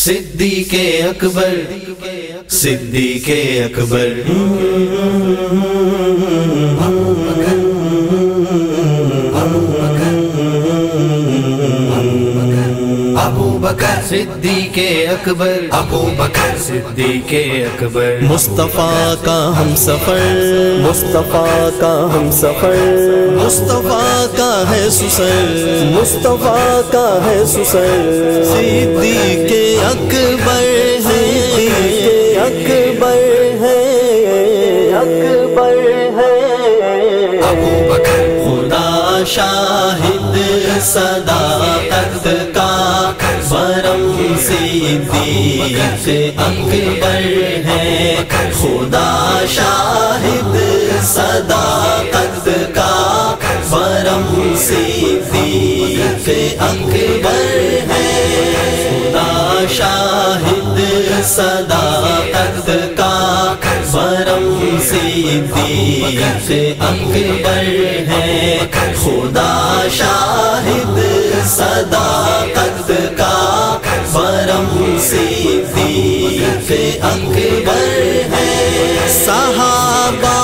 صدیق اکبر صدیق اکبر ابو بکر صدیق اکبر ابو بکر صدیق اکبر مصطفیٰ کا ہم سفر مصطفیٰ کا ہم سفر مصطفیٰ کا ہے سسر مصطفیٰ کا ہے سسر صدیق اکبر ہے اکبر ہے اکبر ہے ابو بکر خدا شاہد صداقت کا برم صدیق اکبر ہے خدا شاہد صداقت کا برم صدیق اکبر ہے خدا شاہد صداقت کا برم صدیق اکبر ہے خدا شاہد صداقت کا برم صدیق اکبر ہے صحابہ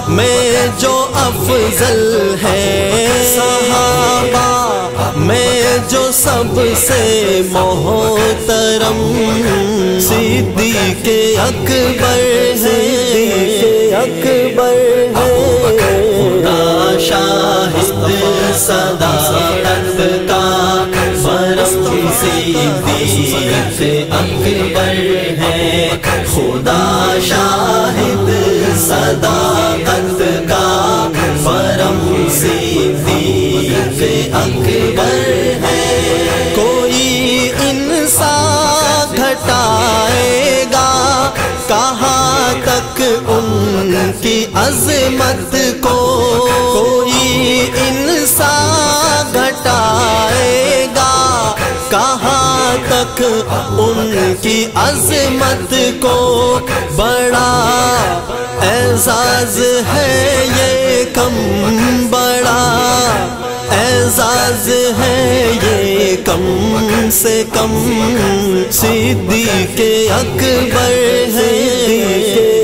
میں جو افضل ہے صحابہ میں جو سب سے محترم صدیق اکبر ہے اکبر ہے خدا شاہد صداقت کا برم صدیق اکبر ہے خدا شاہد صداقت کا برم صدیق اکبر ہے کوئی انسان گھٹائے گا کہاں تک ان کی عظمت کو کوئی انسان گھٹائے گا کہاں تک ان کی عظمت کو بڑا اعزاز ہے یہ کم بڑا اعزاز ہے یہ کم سے کم صدیق اکبر ہے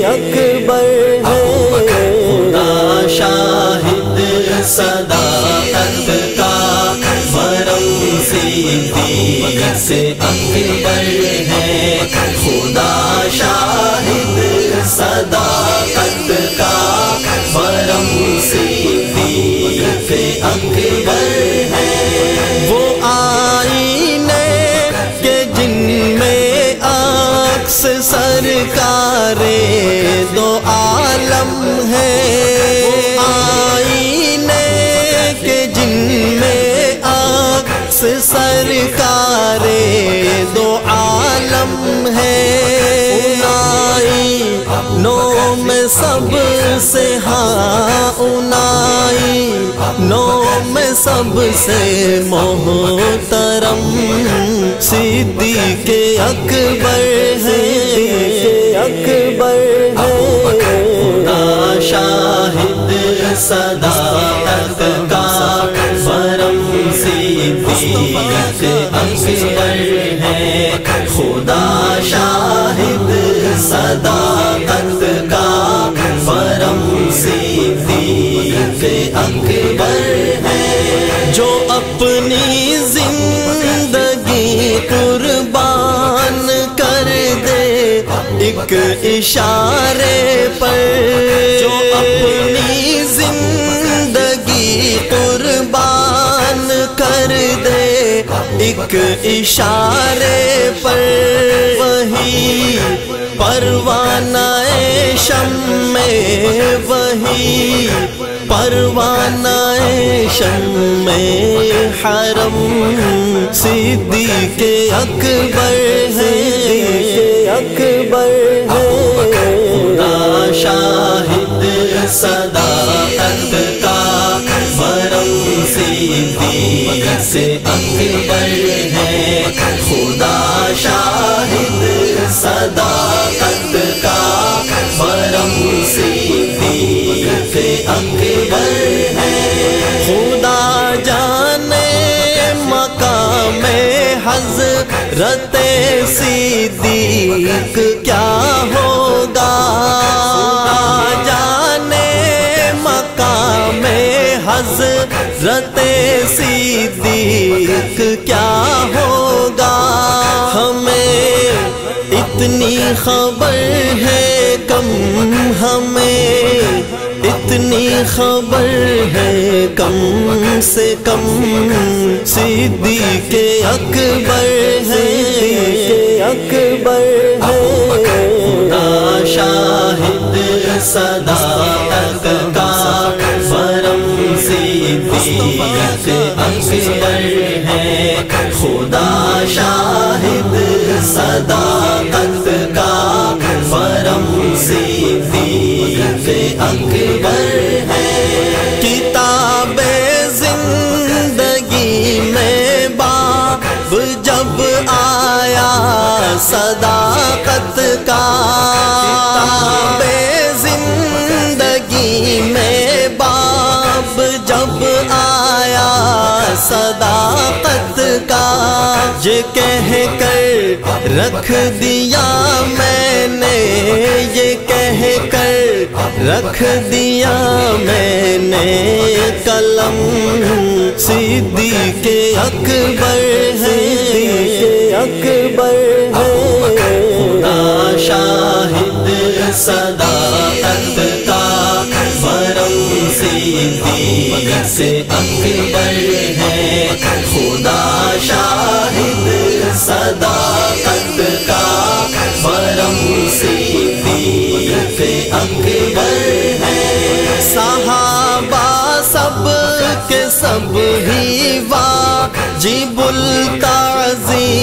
اکبر ہے خدا شاہد صداقت کا برم صدیق اکبر ہے خدا شاہد صداقت کا برم صدیق اکبر ہے وہ آئینے کے جن میں عکس سرکار دو عالم ہے آئینے کے جن میں عکس سرکار دو عالم ہے نو میں سب سے ہاں اونائی نو میں سب سے محترم صدیق اکبر ہے اکبر ہے خدا شاہد صداقت کا برم صدیق اکبر ہے خدا شاہد صداقت کا برم صدیق اکبر ہے جو اپنی زندگی قربان کر دے ایک اشارے پر جو اپنی زندگی قربان کر دے ایک اشارے پر وہی پروانہ شمع وہی پروانہ شمع حرم صدیق اکبر ہے اکبر ہے خدا شاہد صداقت کا برم صدیق اکبر ہے خدا شاہد صداقت کا برم صدیق اکبر ہے خدا جانے مقام حضرت صدیق کیا ہوگا، جانے مقام حضرت صدیق کیا ہوگا۔ ہمیں اتنی خبر ہے کم، ہمیں اتنی خبر ہے کم سے کم، صدیق اکبر ہے، اکبر ہے۔ خدا شاہد صداقت کا فرم صدیق اکبر ہے، خدا شاہد صداقت کا فرم صدیق اکبر ہے۔ کتاب زندگی میں باب جب آیا صداقت کا، کتاب زندگی میں باب جب آیا صداقت کا، یہ کہہ کر رکھ دیا میں نے، یہ کہہ کر رکھ دیا میں نے قلم، صدیق اکبر ہے، اکبر ہے۔ خدا شاہد صداقت کا فرم صدیق اکبر ہے، خدا شاہد صداقت کا فرم صدیق اکبر ہے۔ صحابہ سب کے سب ہی واجب التعظیم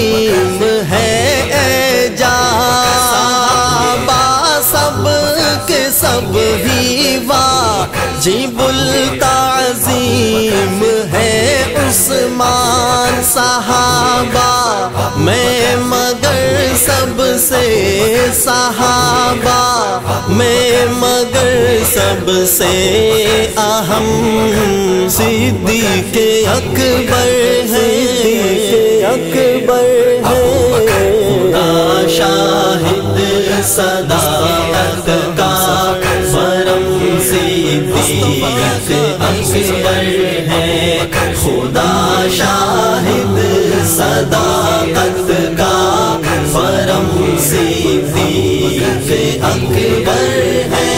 ہے اعجاز، صحابہ سب کے سب ہی واجب التعظیم ہے عثمان، صحابہ میں مگر سب سے، صحابہ میں مگر سب سے اہم صدیق اکبر ہے، اکبر ہے۔ خدا شاہد صداقت کا فرم صدیق اکبر ہے، خدا شاہد صداقت کا فرم صدیق اکبر ہے،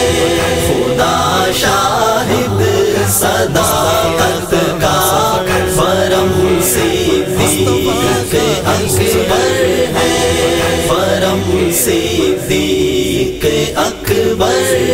خدا شاہد صداقت کا فرم صدیق اکبر ہے، فرم صدیق اکبر